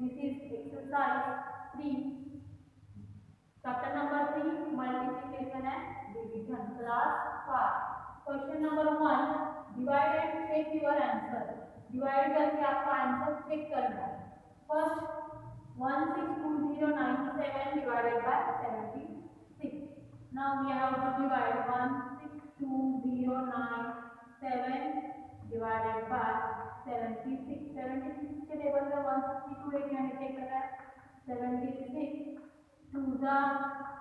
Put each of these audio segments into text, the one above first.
This is exercise 3. Chapter number 3, multiplication and division, class 5. Question number 1, divide and check your answer. Divide करके आपका answer check करना है. First 162097 divided by 76. Now we have to divide 162097 divided by 76. 76 के table में 162 एक यहाँ check कर रहा है. 76 2 the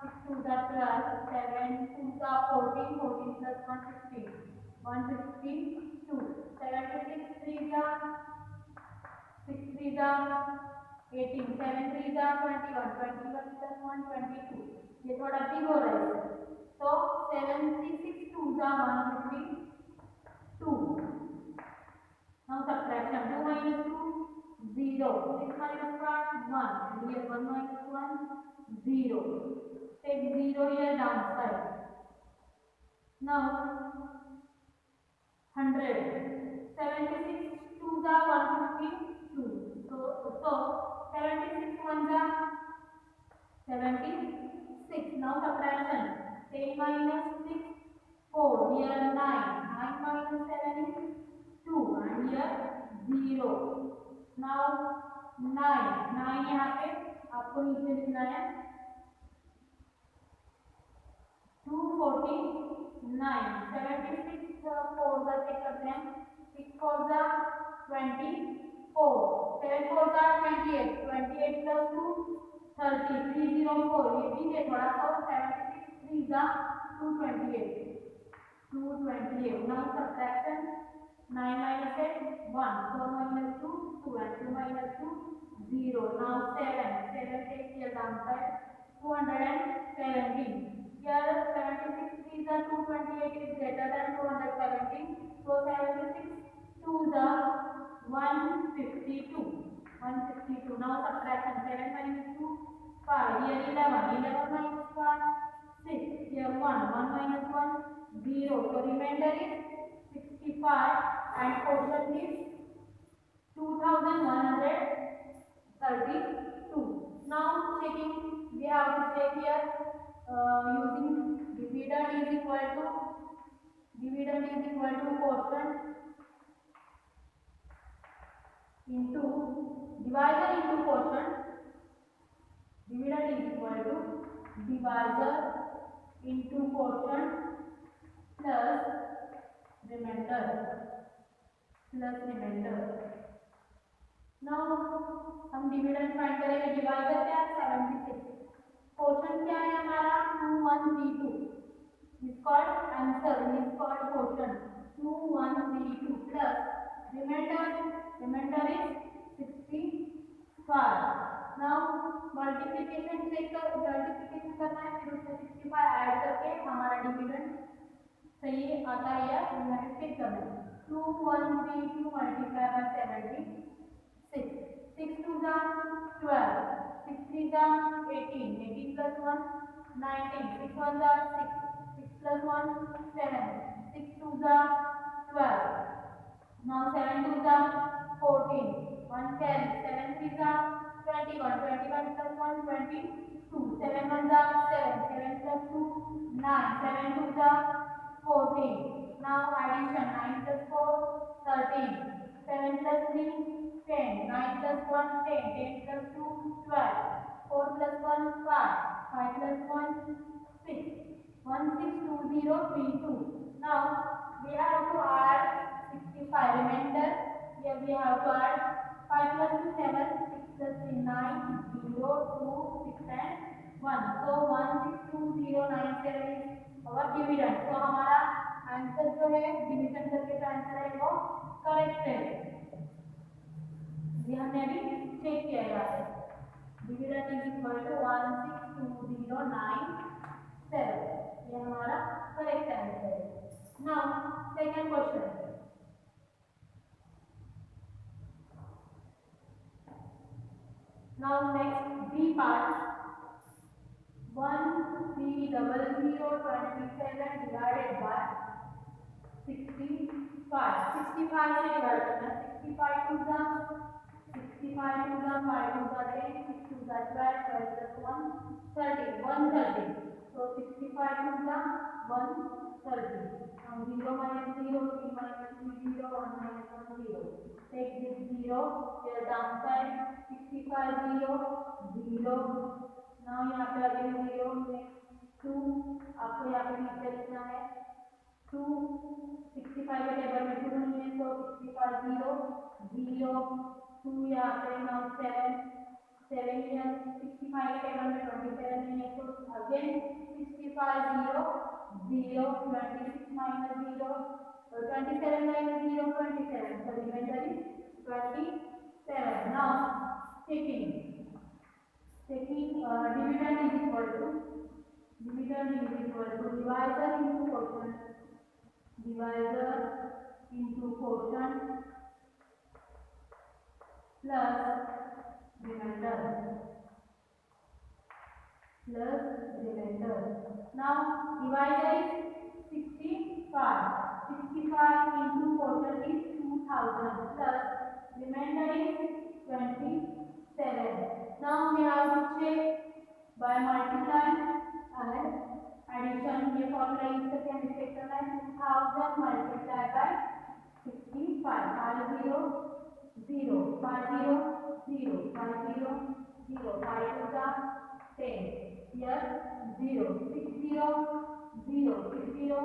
6 2 the 12, 7 2 the 14, 14 plus 152. 76 3 the 6 3 the 18, 7 3 the 21, 21 plus 1 22. ये थोड़ा बिग हो रहा है. तो 76 2 the 152. Now subtraction 2 minus 2 0, 6 minus 1 1, and here 1 minus 1 0. Take 0 here downside. Now 100, 76 to the 152. So 76 1 the 76. Now subtraction 10 minus 6 4, here 9, 9 minus 7 is 2, and here 0. Now 9 यहाँ पे आपको नीचे लिखना है 249. 76 4 का चेक करते हैं. 6 4 the 24, 7 4 the 28, 28 plus 2 30, 304. ये भी है थोड़ा सा. 76 3 the 228. Now subtraction 9 minus 8 1, 4 minus 2 2, and 2 minus 2 0. Now 7 take here downside 217. Here 76 3 the 228 is greater than 217. So 76 2 the 152. Now subtraction 7 minus 2 5. Here 11 minus 1 6. Here 1 minus 1 0. So remainder is 65 and quotient is 2132. Now checking, we have to check here using dividend is equal to quotient into divisor into quotient. Dividend is equal to divisor into quotient plus remainder. Now हम dividend find करेंगे. Divisor क्या है 76. Quotient क्या है हमारा 2132. Is called answer, is called quotient 2132 plus remainder is 65. Now multiplication करना है. फिर उसमें 65 ऐड करके हमारा डिविडेंड सही आता है या नहीं चेक करना है. 2132 multiplied by 76. 6 2 the 12, 6 3 the 18, 18 plus 1 19, 6 1 the 6, 6 plus 1 7, 6 2 the 12. Now 7 2 the 14, 1 10, 7 3 the 21, 21 plus 1 22, 7 1 the 7, 7 plus 2 9, 7 2 the 14. Now addition 9 plus 4 13, 7 plus 3 10, 9 plus 1 10, 10 plus 2 12, 4 plus 1 5, 5 plus 1 6, 162032. Now we have to add 65 remainder. Here we have to add 5 plus 2 7, 6 plus 3 9, 0 2 6 and 1. So 162097 is our dividend. So हमारा answer जो है division करके जो answer है वो correct है. ये हमने अभी चेक किया है. Dividend is equal to 162097. ये हमारा करेक्ट आंसर है. Now second question. Now next B part 130027 divided by 65. 65 से डिवाइड करना. 65 to the 5 2 are 10, 6 2 are 12, 12 plus 1 13, 130. So 65 2 are 130. Now 0 minus 0, 3 minus 3 0, 1 minus 1 0. Take this 0 here downside, 65 0 0. Now यहाँ पे again 0, next 2 आपको यहाँ पे नीचे लिखना है 2, 65 के टेबल में 2 नहीं है तो 65 0 0 2 यहाँ पे now 7 7 here 65 के टेबल में 27 नहीं है तो again 65 0 0 26 minus 0 27 minus 0 27 so remainder is 27. Now taking dividend is equal to divisor into quotient plus remainder. Now divisor is 65 into quotient is 2000 plus remainder is 27. Now we have to check by multiplying and addition. ये formula use करके हम check करना है 2000 multiplied by 65 5 0 0 5 0 0 5 0 0 5 2 10 here 0 6 0 0 6 0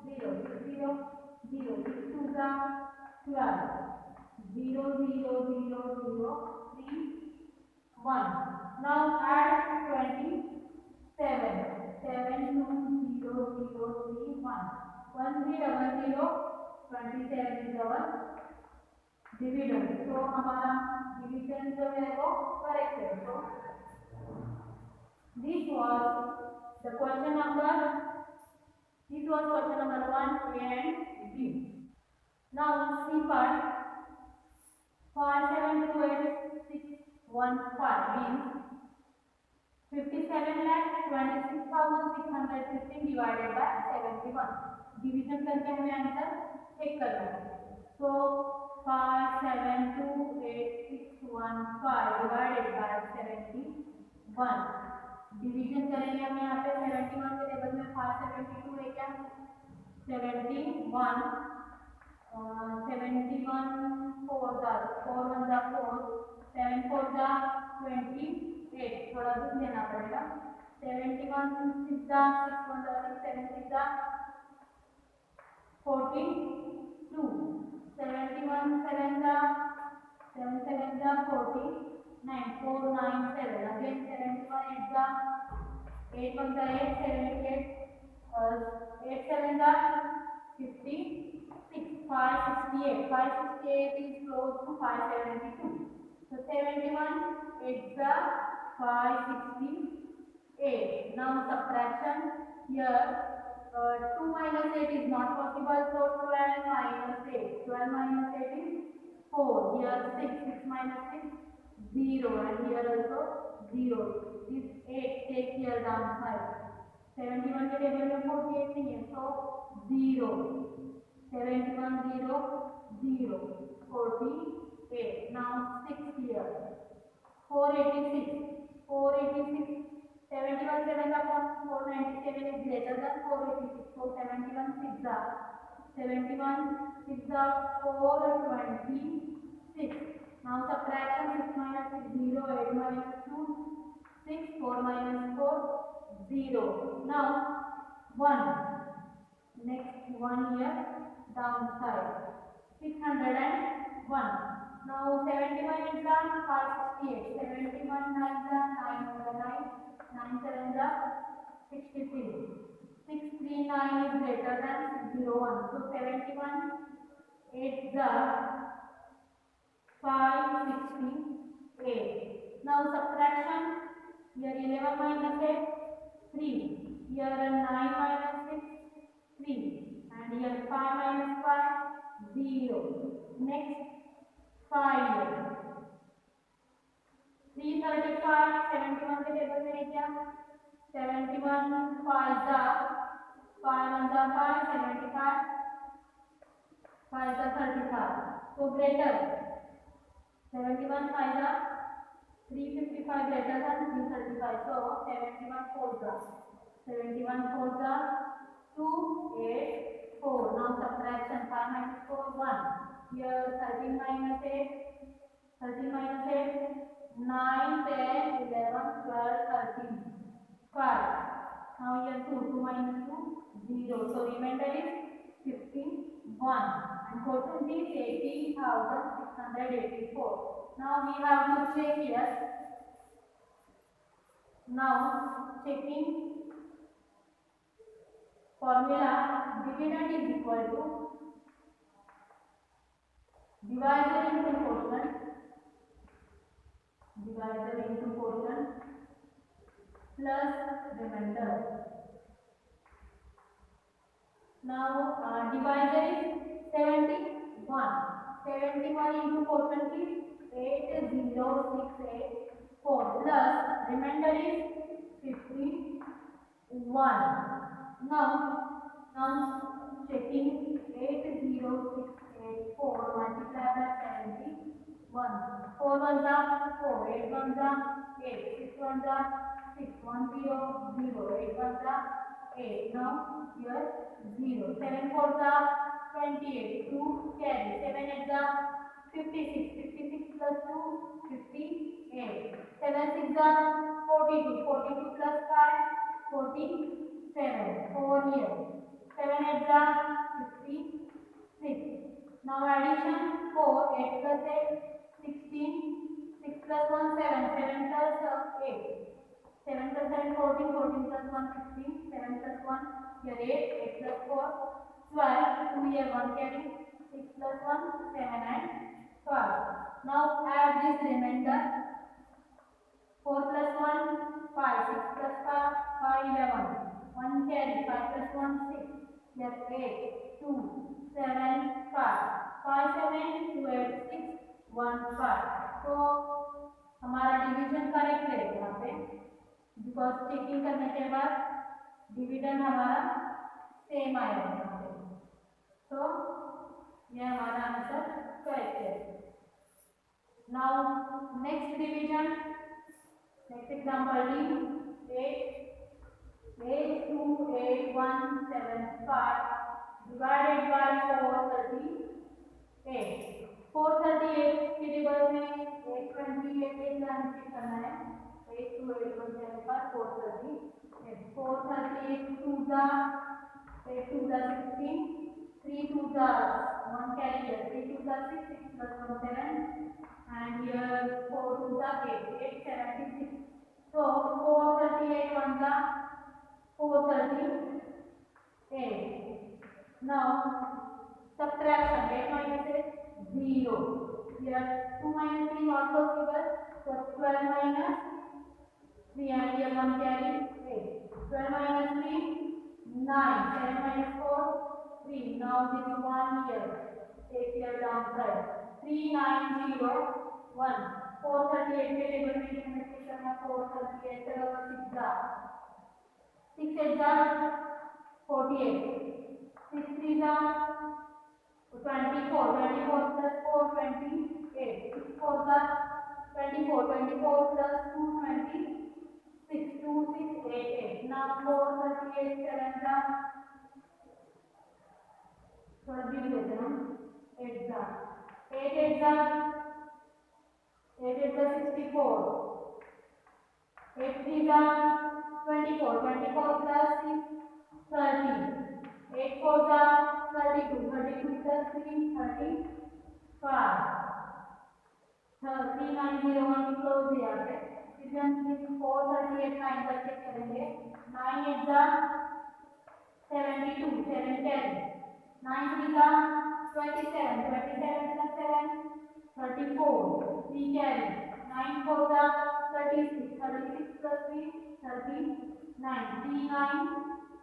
0 6 0 0 6 2 12 0 0 0 0 3 1. Now add 27 7 2 0 0 3 1 1 3 0 0 27 is our dividend. So हमारा division जो है वो correct है. So this was question number 1 A and B. Now C part 5728 means 57,26,615 divided by 71. Division करके हमें आंसर चेक करना है. So 5728,615 divided by 71. डिवीजन करेंगे हम यहाँ पे 71 के टेबल में 572 है क्या 71 71 4 1 4 7 4 28 थोड़ा दूर लेना पड़ेगा 71 6 6 1 7 6 42 71 7 7 7 40 9 4 9 7 again 71 8 1 8 7 8 8 7 56 568 568 is close to 572. So 71 8 568. Now subtraction here 2 minus 8 is not possible, so 12 minus 8 is 4. Here 6 minus 6 0 and here also 0. This 8 take here downside. 71 के टेबल में 48 नहीं है so 0 71 0 0 48. Now 6 here 486 71 7 upon 497 is greater than 486. So 71 6 71 6 426. Now subtraction 6 minus 6 0 8 minus 2 6 4 minus 4 0. Now 1 next 1 here downside 601. Now 71 is 568. 71 9 9 7 63. 639 is greater than 601. So 71 8 568. Now subtraction here 11 minus 8 3. Here 9 minus 6 3 and here 5 minus 5 0. Next 5 335 71 के table में है क्या 71 5 1 5 75 5 35 so greater 71 5 355 greater than 335. So 71 fours are 284. Now subtraction 5 minus 4 1. Here 13 minus 8. 13 minus 8 9 10 11 12 13 5. Now here 2 minus 2 0. So remainder is 51 and total is 18,684. Now we have to check here. Now checking formula, dividend is equal to divisor into quotient plus remainder. Now divisor is 71. 71 into quotient is 80684 plus remainder is 51. Now checking 80684 multiplied by 71. 4 ones are 4, 8 ones are 8, 6 ones are 6, 1 0 0, 8 ones are 8. Now here 0. 7 fours are 28. 2 carry. 7 eights are 56. 56 plus 2 58. 7 six are 42. 42 plus 5 47. 4 here. 7 eights are 56. Now addition 4. 8 plus 8 16. 6 plus 1 7. 7 plus 8. 7 plus 7 14. 14 plus 1 16. 7 plus 1 here 8. 8 plus 4 12. 2 here 1 carry. 6 plus 1 7 and 12. Now add this remainder. 4 plus 1 5. 6 plus 5 11. 1 carry. 5 plus 1 6. Here 8 2 7 5. 5 7 2 8 6 1 5. तो हमारा division correct है यहाँ पे, because checking करने के बाद dividend हमारा same आएगा यहाँ पे. तो यह हमारा आंसर करेक्ट है. Now next division, next example ली 82817 डिवाइडेड बाय 438. 438 के टेबल में 828 करना है. 8 to 8 1 7 पर 438. 438 2 जा 8 2 जा 16. 3 2 जा 1 carry here. 3 2 जा 6 6 plus 1 7 and here 4 2 जा 8 8 76. So 438 1 जा 438. Now subtraction 8 minus 8 0. Here 2 minus 3 not possible. So 12 minus 3 and here 1 carry 8. 12 minus 3 9. 7 minus 4 3. Now this 1 here. Take here down side. 3901. 438 के टेबल में यूनिट करना. 438 6 जा 6 8 जा 48. 6 3 जा 24. 24 plus 4 28. 6 4 जा 24. 24 plus 2 26. 2 6 8 8. Now 438 7 जा थोड़ा भी लेते हैं 8 जा 8 8 जा 8 8 जा 64. 8 3 जा 24. 24 plus 6 30. 8 4 जा 32. 32 plus 3 35. 3901 क्लोज यहाँ पे. फिर हम 438 9 पर चेक करेंगे. 9 8 जा 72. 7 10. 9 3 जा 27. 27 plus 7 34. 3 carry. 9 4 जा 36. 36 plus 3 39. 39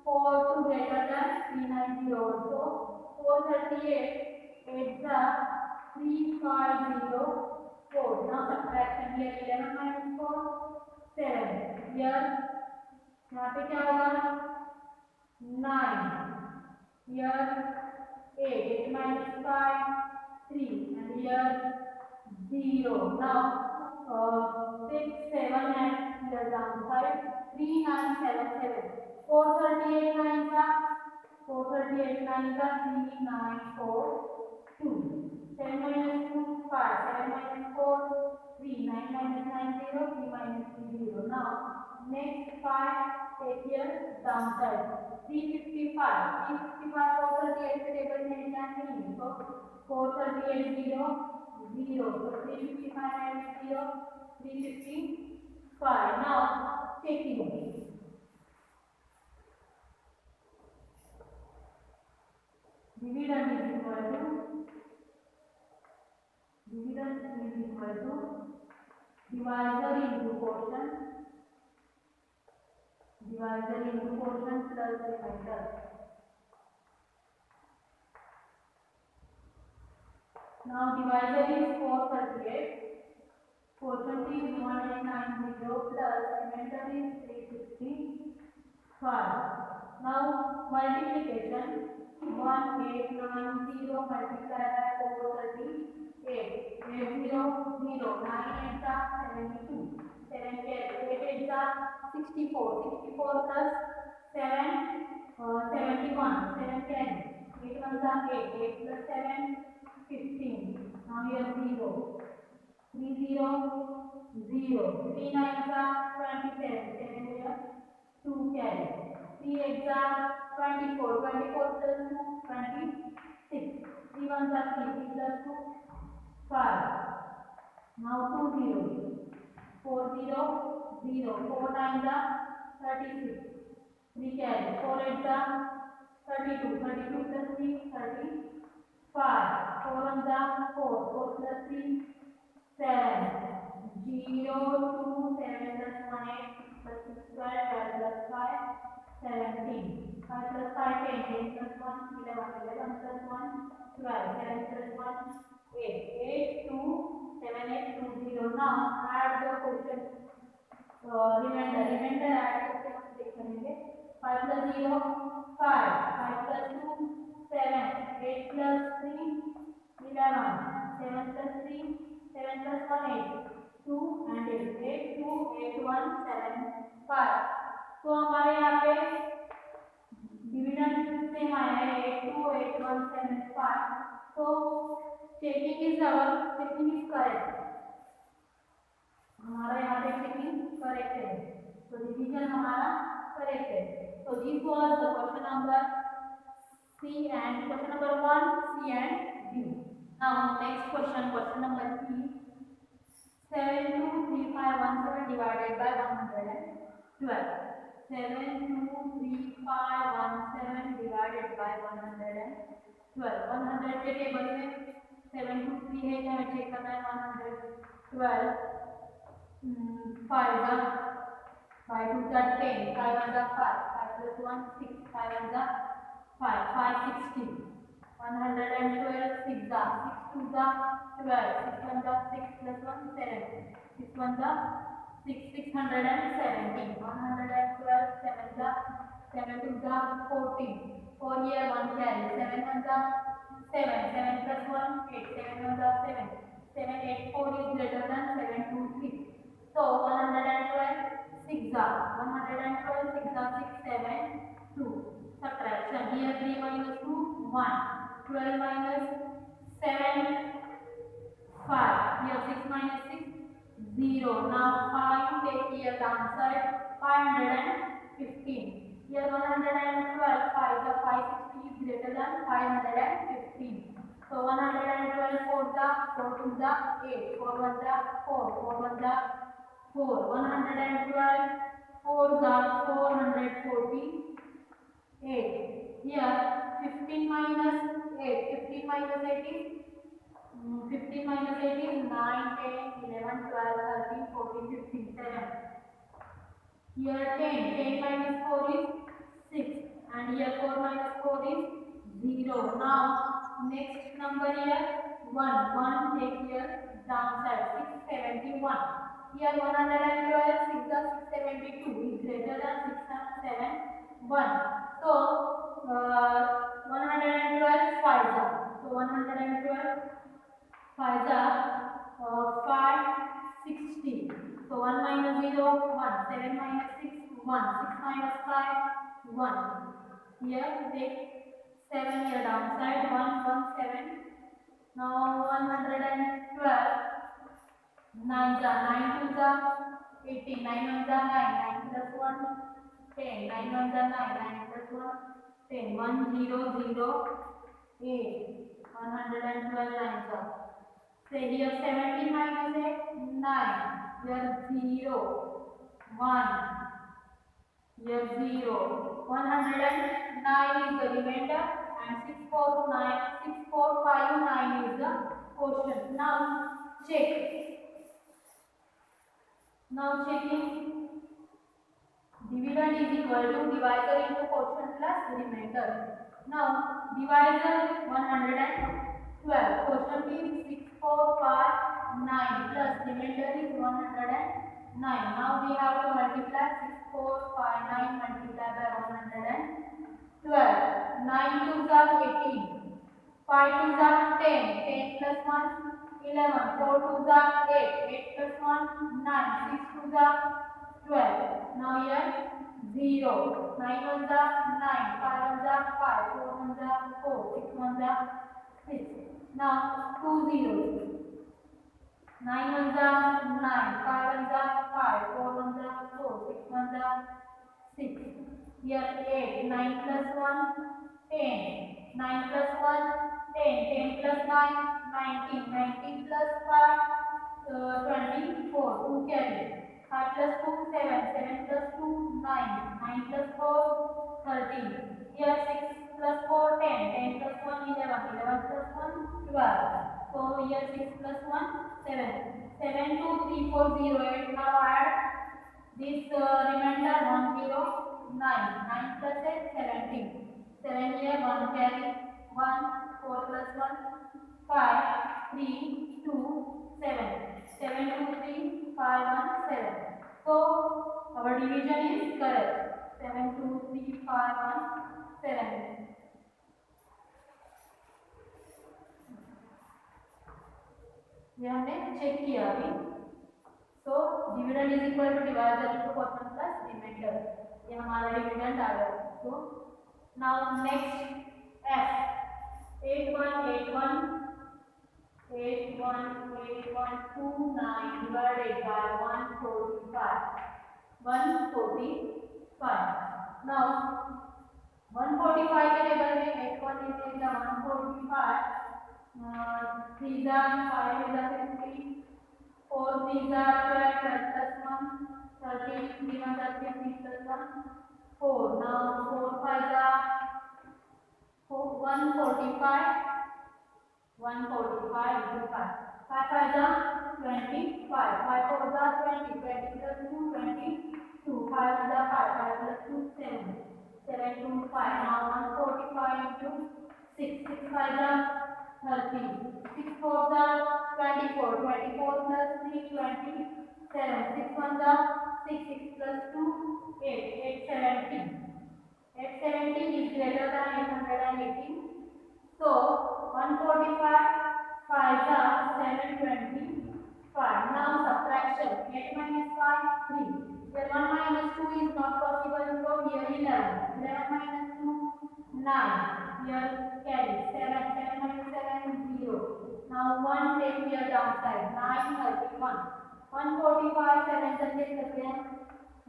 4 2 greater than 3901. So 438 8 जा 3504. Now subtraction here 11 minus 4 7. Here यहाँ पे क्या होगा 9. Here 8. 8 minus 5 3 and here 0. Now take 977 438 9 का 438 9 का 3942 7 minus 2 5 7 minus 4 3 9 minus 9 0 3 minus 3 0 now next 5 take here downside 355 438 के टेबल में निकाल नहीं है तो 438 0 0 so 355 minus 0 355 now taking dividend is equal to divisor into quotient plus remainder. Now divisor is 438, quotient is 1890 plus remainder is 365. Now multiplication 1890 multiplied by 438 8 0 0 9 8 72 7 8 64 64 plus 7 71 7 10 8 1 8 8 plus 7 15 now here 0 3 0 0 3 9 27 7 here 2 carry 3 8 24 24 plus 2 26 3 1 3 3 plus 2 5 now 2 0 4 0 0 4 9 36 3 carry 4 8 32 32 plus 3 35 4 1 4 4 plus 3 7 0 2 7 plus 1 8 plus 6 12 12 plus 5 17 5 plus 5 10 10 plus 1 11 11 plus 1 12 7 plus 1 8 8 2 7 8 2 0 now add the quotient remainder add करके हम देख लेंगे 5 plus 0 5 5 plus 2 7 8 plus 3 11 7 plus 3 7 plus 1 8 2 and 8 8 2 8 1 7 5 तो हमारे यहाँ पे dividend same आया है 8 2 8 1 7 5 तो चेकिंग इज करेक्ट हमारा यहाँ पे चेकिंग करेक्ट है तो डिवीजन हमारा करेक्ट है तो this was the question number C and question number 1 C and D. Now next question number 3 723517 divided by 112 723517 divided by 112 100 के टेबल में 723 है क्या चेक करना है 112 5 5 2 10 5 1 5 5 plus 1 6 5 1 5 5 60 112 6 6 2 12 6 1 6 plus 1 7 6 1 6 617 112 7 7 2 14 4 here 1 carry 7 1 7 7 plus 1 8 7 1 7 7 8 4 is greater than 7 2 3 so 112 6 112 6 7 2 subtraction here 3 minus 2 1 12 minus 7 5 here 6 minus 6 0 now 5 take here downside 515 here 112 5 the 560 is greater than 515 so 112 4 the 4 2 the 8 4 1 the 4 4 1 the 4 112 4 the 448 here 15 minus 8 15 minus 8 is 15 minus 8 is 9 10 11 12 13 14 15 7 here 10 minus 4 is 6 and here 4 minus 4 is 0 now next number here 1 take here downside 671 here 112 6 672 is greater than 671 so 112 5 so 112 5 560 so 1 minus 0 1 7 minus 6 1. 6 minus 5, 1. Here take 7 here downside, 1, 1, 7. Now 112. 9 जा 9 2 जा 18, 9 1 जा 9, 9 plus 1 10, 9 1 जा 9, 9 plus 1 10, 1 0 0 8, 112 9 जा. Say here 17 minus 8, 9. Here 0 1. Here 0. 109 is the remainder and 6459 is the quotient. Now check. Now checking dividend is equal to divisor into quotient plus remainder. Now divisor 112, quotient is 6459 plus remainder is 109. Now we have to multiply 6459 multiplied by 112. 9 2s are 18, 5 2s are 10, 10 plus 1 11, 4 2s are 8, 8 plus 1 9, 6 2s are 12. Now here 0, 9 1s are 9, 5 1s are 5, 4 1s are 4, 6 1s are 6. Now 2 zeros, 9 1s are 9, 5 1s are 5, 4 1s are 4, 6 1s are 6. Here 8, 9 plus 1 10, 9 plus 1 10, 10 plus 9 19, 19 plus 5 24, 2 carry, 5 plus 2 7, 7 plus 2 9, 9 plus 4 13. Here 6 plus 4 10, 10 plus 1 11, 11 plus 1 12. So here 6 plus 1 7, 7 2 3 4 0 8. Now add this remainder 1 0 9, 9 plus 8 17, 7 here 1 carry, 1 4 plus 1 5 3 2 7, 7 2 3 5 1 7. So our division is correct. 7 2 3 5 1 7. ये हमने check किया अभी. So dividend is equal to divisor into quotient plus remainder. ये हमारा dividend आ गया. So now next F 8181 818129 divided by 145. 145. Now 145 के table में 81 is 145. 3 are 5 is 50. 4 3 are 12, 12 plus 1 13, 3 1 are 3 plus 1 4. Now 4 5 are 145. 145 into 5. 5 5 are 25. 5 4 are 20. 20 plus 2 22. 5 is 5. 5 plus 2 7. 7 2 5. Now 145 into 6. 6 5 are 30. 6 4 are 24. 24 plus 3 27. 6 1 are 6. 6 plus 2 8. 870. 870 is greater than 818. So 145 5 are 725. Now subtraction. 8 minus 5 3. Here 1 minus 2 is not possible, so here 11. 11 minus 2 9. Here carry 7. 7 minus 7 is 0. Now 1 take here downside. 9 31. 145 7 take again.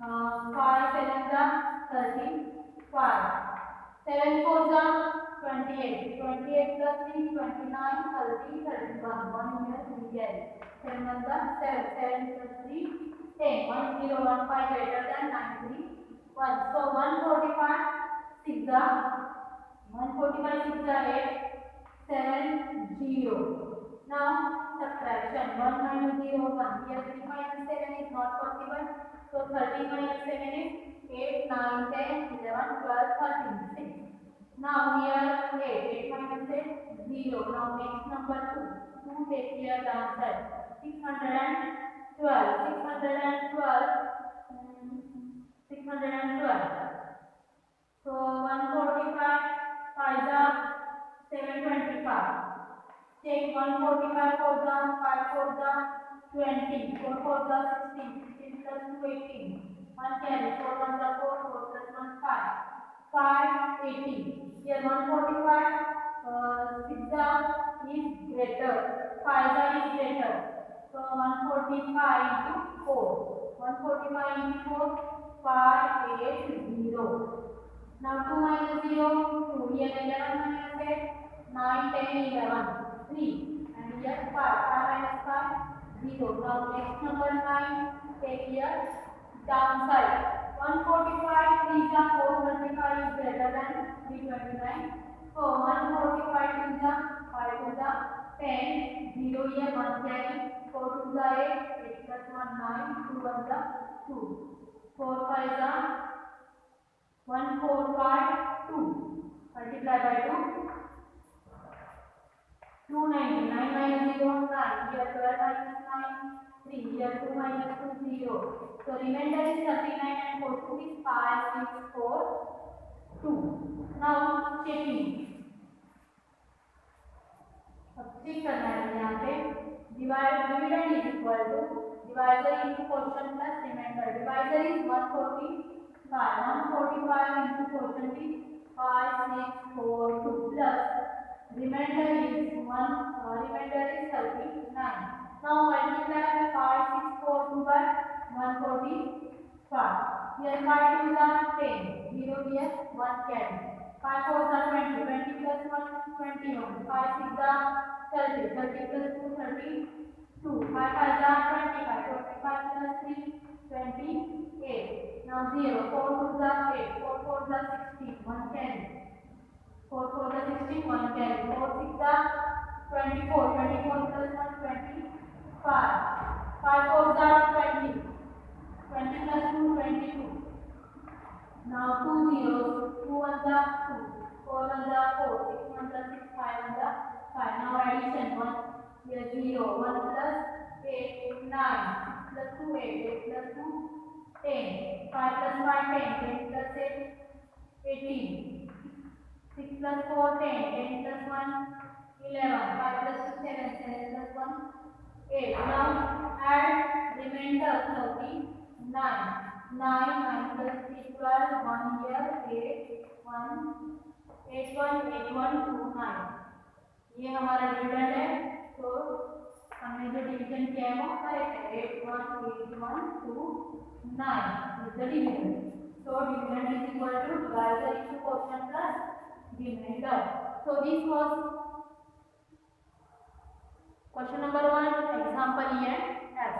5 7 are 35. 7 4 are 28. 28 plus 3 29 30 31. 1 here 3 carry. 7 1 are 7. 7 plus 3 10. 1 0 1 5 greater than 9 3 1. So 145 6 are 145 6 are 8 7 0. Now subtraction. 1 minus 0 1. Here 3 minus 7 is not possible. So 30 minus 7 is 8 9 10 11 12 13 6. Now here 8 minus 8 0. Now next number 2. 2 take here downside. 612. 612. So 145 5 are 725. Take 145 4 are 5 4 are 20. 4 4 are 16. 16 plus 2 18. 1 carry, 4 1 the 4, 4 plus 1 5, 580. Here 145, 6 is greater, 5 is greater. So 145 into 4, 145 into 4, 580. Now 2 minus 0, 2. Here 11 minus 8, 9, 10, 11, 3. And here 5, 5 minus 5, 0. Now next number 9, take here downside. 145, 3 is 435 is greater than 329. So 145 to the 5 to the 10, 0 here 1 carry, 4 to the 8, 8 plus 1 9, 2 1 the 2, 4 5 the 1452, multiply by 2, 290, 9 minus 0 9, here 12 minus 9 3, here 2 minus 2 0. So remainder is 39 and 42 is 5 6 4 2. Now checking, अब check करना है यहाँ पे dividend is equal to divisor into quotient plus remainder. Divisor is 145 into quotient is 5642 plus remainder is 39. Now multiply 5642 by 145. Here 5 2 are 10, 0 here 1 carry. 5 4 are 20, 20 plus 1 21, 5 6 are 30, 30 plus 2 32, 5 5 are 25, 25 plus 3 28. Now 0, 4 2 are 8, 4 4 are 16, 1 carry. 4 4 are 16, 1 carry. 4 6 are 24, 24 plus 1 25. 5 4 are 20, 20 plus 2 22. Now 2 zeros, 2 1 are 2, 4 1 are 4, 6 1 are 6, 5 1 are 5. Now addition 1, here 0, 1 plus 8 9, 6 plus 2 8, 8 plus 2 10, 5 plus 5 10, 10 plus 8 18, 6 plus 4 10, 10 plus 1 11, 5 plus 2 7, 7 plus 1 8. Now add remainder 39, 9 9 plus 3 12, 1 here 8 1 8 1 8 1 2 9. ये हमारा dividend है. तो हमने जो division किया है वो correct है. 8 1 2 9 is the dividend. So dividend is equal to divisor into quotient plus remainder. So this was question number 1, example E and F.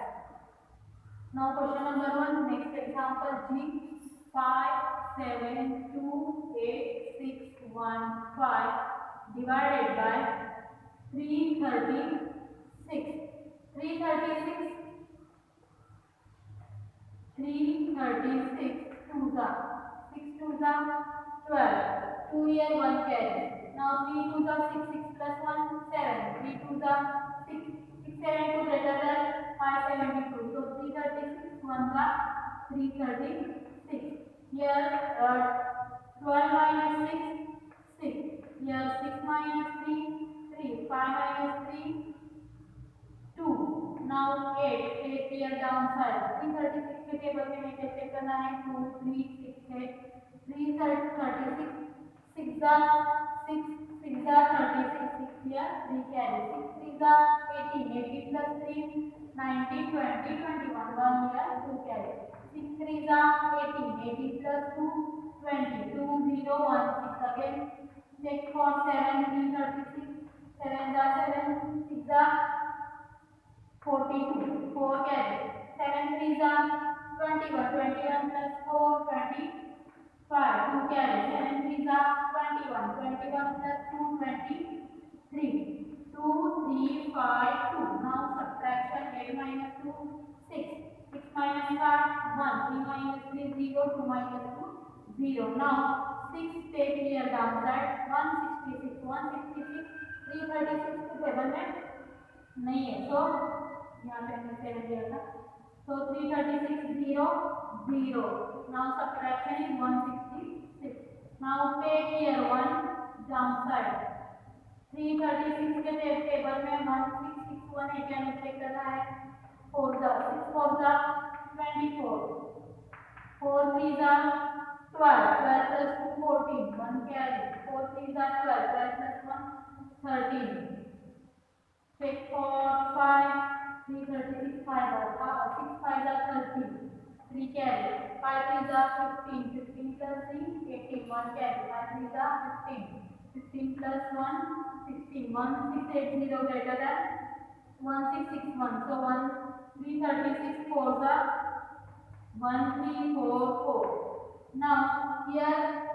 Now question number 1, next example G. 5 7 2 8 6 1 5 divided by 336. 336 2s are 6 2s are 12. 2 here 1 carry. Now 3 2s are 6, 6 plus 1 7. 3 2s are 6, 6 7 2 greater than 572. So 336 1s are 336. Here 12 minus 6 6. Here 6 minus 3 3. 5 minus 3 2. Now 8 here downside. 336 के table में हमें कैसे करना है? 2 3 6 है. 336 6 are 6 6 are 36. 6 here 3 carry. 6 3 are 18. 18 plus 3 19 20 21. 1 here 2 carry. 6 3 are 18. 18 plus 2 20. 2 0 1 6 again. Check for 7 336. 7 are 7. 6 are 42. 4 carry. 7 3 are 21. 21 plus 4 25. 2 carry. 7 3 are 21. 21 plus 2 23. 2 3 5 2. Now subtraction 8 minus 2 6. 6 minus 5 1. 3 minus 3 0. 2 minus 2 0. Now 6 take here downside. 166 166. 336 के table में नहीं है. So यहाँ पे हमने 7 दिया था. So 336 0 0. Now subtraction is 166. Now take here 1 downside. 336 के टेबल में 1661 है. क्या हमें चेक करना है? 4 6 4 24. 4 3s are 12, 12 plus 2 14, 1 carry, 4 3s are 12, 12 plus 1 13. Check for 5, 3 36, 5 are 6 5 are 30, 3 carry, 5 3s are 15, 15 plus 3 18, 1 carry, 5 3s are 15, 15 plus 1 16, 1680 greater than 1661, so 1 336 4s are 1344. Now here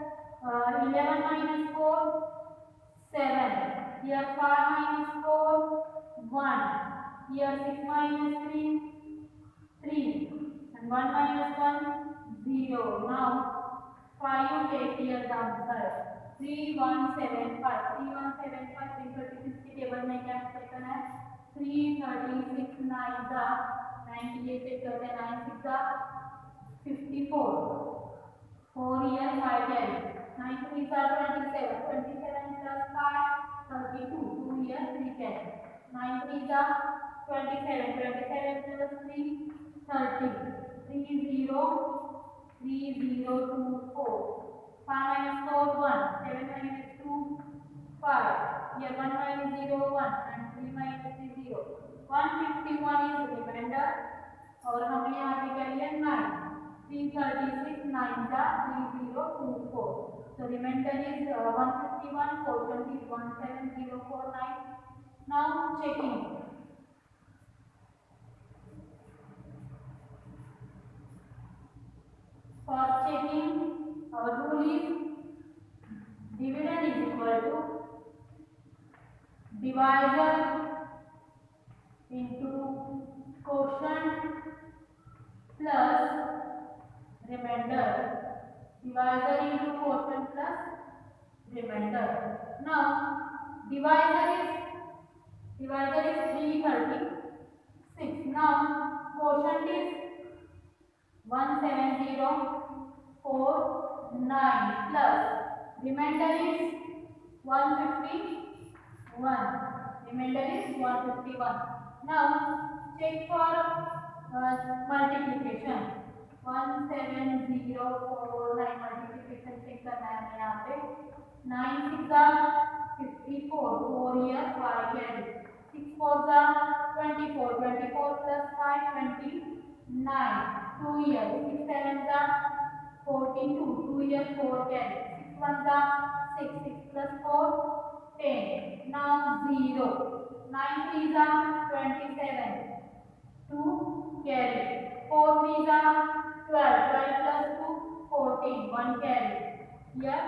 11 minus 4 7. Here 5 minus 4 1. Here 6 minus 3 3. And 1 minus 1 0. Now 5 you take here the answer 3175. 3175 336 की table में क्या second है 336 9 जा 98 से करते 9 6 जा 54. 4 here 5 carry. 9 3s are 27. 27 plus 5 32. 2 here 3 carry. 9 3s are 27. 27 plus 3 30. 3 0 3 0 2 4. 5 minus 4 1. 7 minus 2 5. Here 1 minus 0 1 and 3 minus 3 0. 151 is remainder और हमें यहाँ पे क्या लिया 9. 336 9 जा 3024. So remainder is 151. Quotient is 17049. Now checking. For checking, our rule is dividend is equal to divisor into quotient plus remainder. Divisor into quotient plus remainder. Now divisor is 336. Now quotient is 17049 plus remainder is 151. Remainder is 151. Now check for multiplication. 17049 multiplication check करना है हमें यहाँ पे 9 6 are 54 4 here 5 carry 6 4s are 24 24 plus 5 29 2 here 6 7s are 42 2 here 4 carry 6 1s are 6 6 plus 4 10. Now 0 9 3s are 27 2 carry 4 3s are 12 12 plus 2 14 1 carry. Here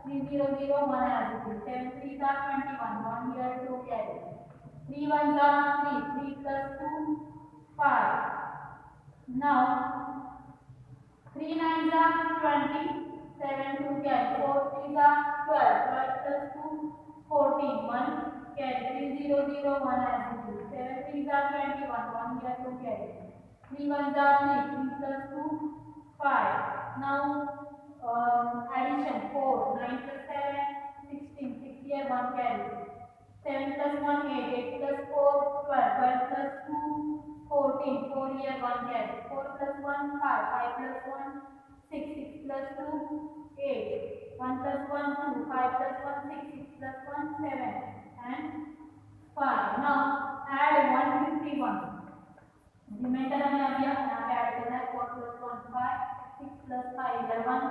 3 0 0 1 as it is. 7 3s are 21 1 here 2 carry. 3 1s are 3 3 plus 2 5. Now 3 9s are 20 7 2 carry. 4 3s are 12 12 plus 2 14 1 carry. 3 0 0 1 as it is. 7 3s are 21 1 here 2 carry. 3 1s are 3 3 plus 2 5. Now addition 4 9 plus 7 16 6 here 1 carry. 7 plus 1 8 8 plus 4 12 12 plus 2 14 4 here 1 carry. 4 plus 1 5 5 plus 1 6 6 plus 2 8 1 plus 1 2 5 plus 1 6 6 plus 1 7 and 5. Now add 151. Reminder हमें अब यहाँ पे add करना है 4 plus 1 5 6 plus 5 11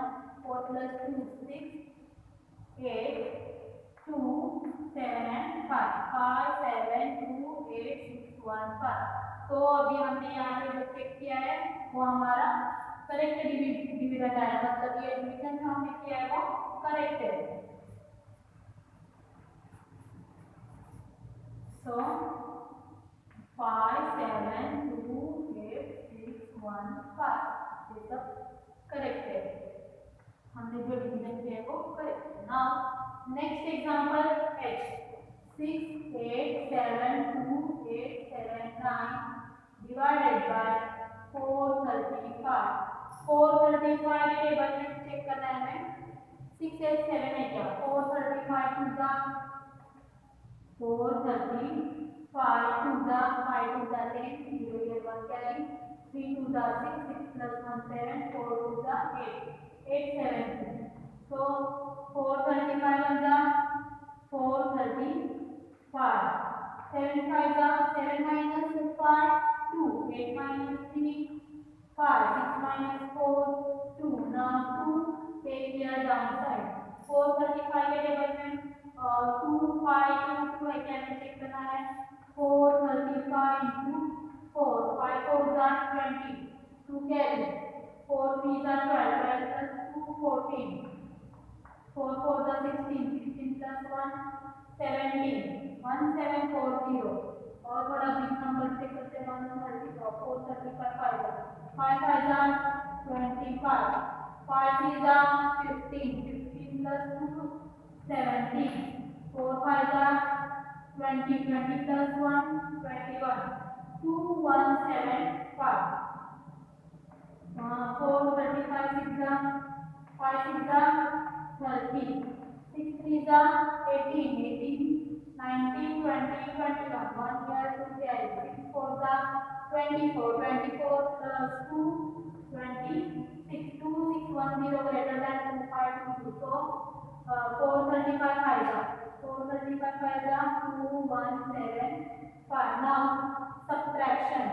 4 plus 2 6 8 2 7 and 5 5 7 2 8 6 1 5. तो अभी हमने यहाँ पे जो चेक किया है वो हमारा करेक्ट डिविजन आया मतलब ये डिविजन जो हमने किया है वो करेक्ट है. So 5 7 2 8 6 1 5 ये सब करेक्ट है. हमने जो डिवीजन किया है वो करेक्ट है. Now next example h 6 8 7 2 8 7 9 divided by 435. 435 table में चेक करना है हमें 6 8 7 है क्या 435 to the 435 5 to the 5 to the 10 0 here 1 carry 3 to the 6 6 plus 1 7, 4 2 the 8 7. So 435 on the 435. 7 5 the 7 minus 5 2. 8 minus 3 5. 6 minus 4 2. Now 2 take here downside. 435 के table में 2 5 2 I can check करना है. 435 into 4. 5 4 are 20. 2 carry. 4 3 are 12. 12 plus 2 14. 4 4 are 16. 16 plus 1 17. 1740. और थोड़ा big number से करते हैं. 435 5 5 are 25. 5 3 are 15. 15 plus 2 17. 4 5 are 20. 20 plus 1 21. 2175. 435 6 are 5 6 are 30. 6 3 are 18. 18 19 20 21. 1 year 2 carry. 6 4 are 24. 24 plus 2 26. 2 6 1 0 greater than 2 5 2 2. So 435 5 are 435 5 are 2175. Now subtraction.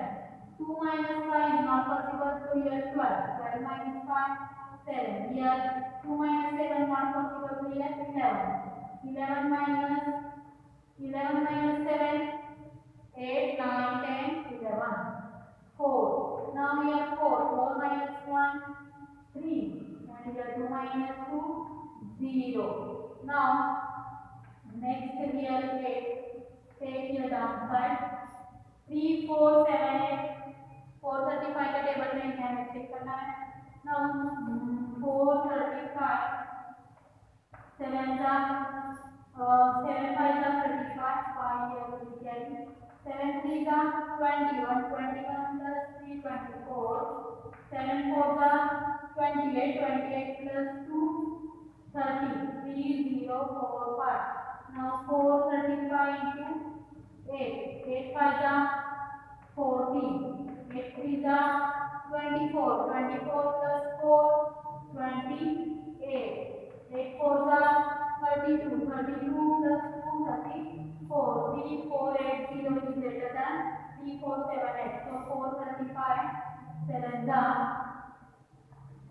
2 minus 5 is not possible, so here 12. 12 minus 5 7. Here 2 minus 7 not possible, so here 11. 11 minus 7 8 9 10 11. 4. Now here 4. 4 minus 1 3. And here 2 minus 2 0. Now next here 8. Take here downside. 3 4 7 8. 435 का table में हमें check करना है. Now 435 7 7 5 35 5 here will carry. 7 3 21. 21 plus 3 24. 7 4 28. 28 plus 2 30. 3 0 4 5. Now 435 into 8. 8 5 14. 8 3 24. 24 plus 4 28. 8 4 32. 32 plus 2 34. 3 4 8 0 is greater than 3 4 7 8. So 435 7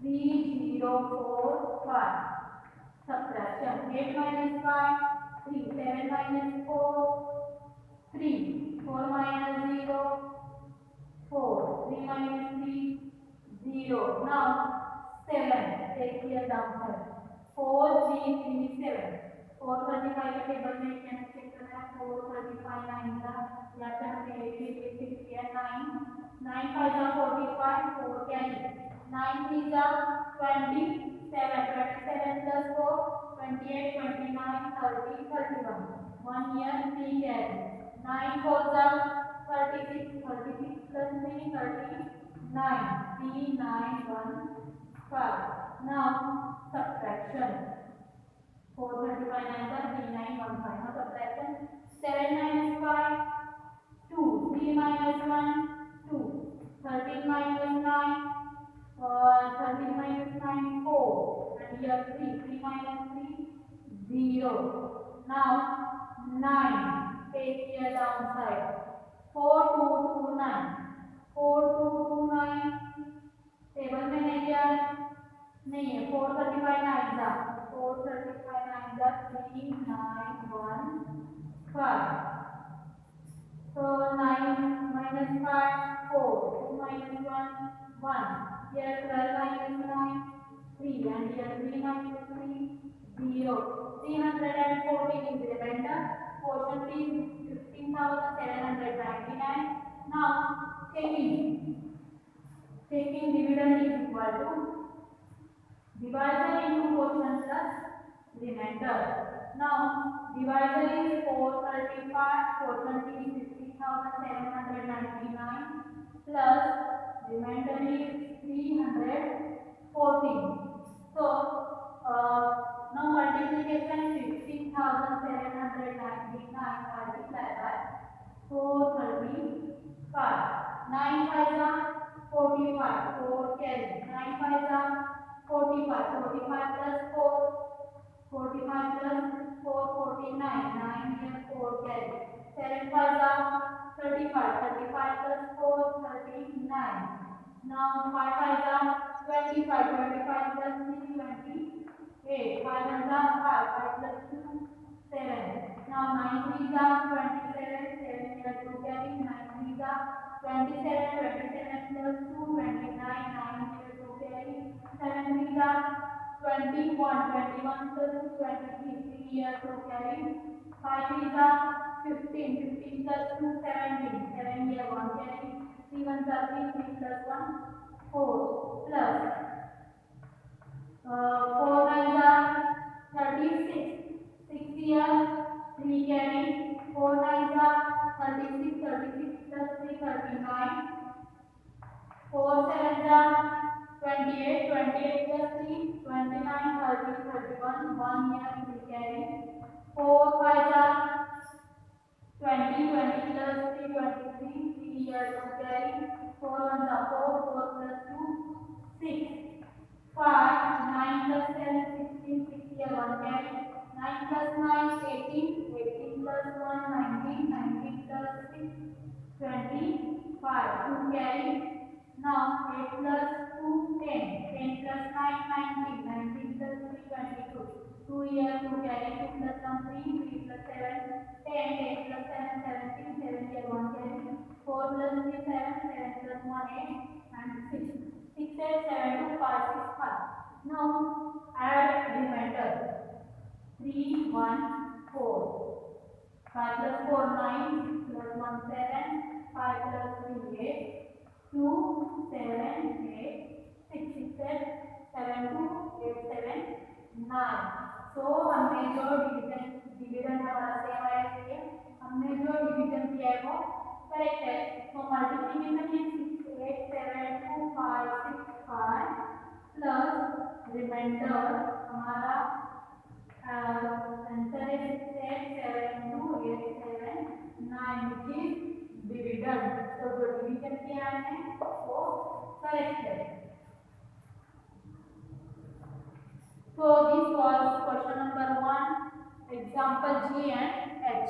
3 0 4 5. Subtraction. 8 minus 5 3. 7 minus 4 3. 4 minus 0 4. 3 minus 3 0. Now 7. Take here downside. 4 3 3 7. 435 के table में क्या check करना है. 435 9 का या फिर हमें 8 9 9 5 45. 4 carry. 9 3 27. 27 plus 4 28 29 30 31. 1 year 3 carry. 9 4 36. 36 plus 3 39. 3 9 1 5. Now subtraction. 435 9 3 9 1 5. Now subtraction. 7 minus 5 2. 3 minus 1 2. 13 minus 9 13 minus 9 4. And here 3. 3 minus 3 0. Now 9. Take here downside. 4 2 2 9. 4 2 2 9. Table में है क्या? नहीं है. 435 9 जा. 435 9 जा. 3 9 1 5. So 9 minus 5 4. 2 minus 1 1. Here 12 minus 9 3. And here 3 minus 3 0. 314 is remainder. Quotient is 15,799. Now taking dividend is equal to divisor into quotient plus remainder. Now divisor is 435. Quotient is 15,799 plus remainder is 314. So now multiplication 16,799 multiplied by 435. 9 5 45, 4 carry. 9 5 45, 45 plus 4, 45 plus 4, 49, 9 here 4 carry. 7 5 35, 35 plus 4, 39. Now 5 5 25, 25 plus 3, 28. 5 1 5, 5 plus 2, 7. Now 9 3 27, 7 here 2 carry. 9 3 27, 27 plus 2, 29, 9 here 2 carry. 7 3 21, 21 plus 2, 23, 3 here 2 carry. 5 3 15, 15 plus 2, 17, 7 here 1 carry. 3 1 3, 3 plus 1, 4 plus 4 9 36, 6 here 3 carry. 4 9 36, 36 plus 3 39. 4 7 28, 28 plus 3 29, 30 31. 1 here 3 carry. 4 5 20, 20 plus 3 23, 3 here 2 carry. 4 1 4, 4 plus 2 6. 5 9 plus 10 16, 6 here 1 carry. 9 plus 9 18, 18 plus 1 19, 19 plus 6 25, 2 carry. Now 8 plus 2 10, 10 plus 9 19, 19 plus 3 22. 2 here 2 carry. 2 plus 1 3, 3 plus 7 10, 10 plus 7 17, 7 here 1 carry. 4 plus 3 7, 7 plus 1 8 and 6. 6 8 7 2 5 6 5. Now add remainder. 3 1 4. 5 plus 4 9, 6 plus 1 7, 5 plus 3 8, 2 7 8, 6 6 7 2 8 7 9. तो हमने जो division हमारा same आया है, हमने जो division किया है वो करेक्ट है. तो मल्टीप्लिकेशन में 6 8 7 2 5 6 5 प्लस रिमाइंडर हमारा आंसर है 6 8 7 2 8 7 9 which is dividend. तो जो डिवीजन किया है वो करेक्ट है. So this was question number 1, example G and H.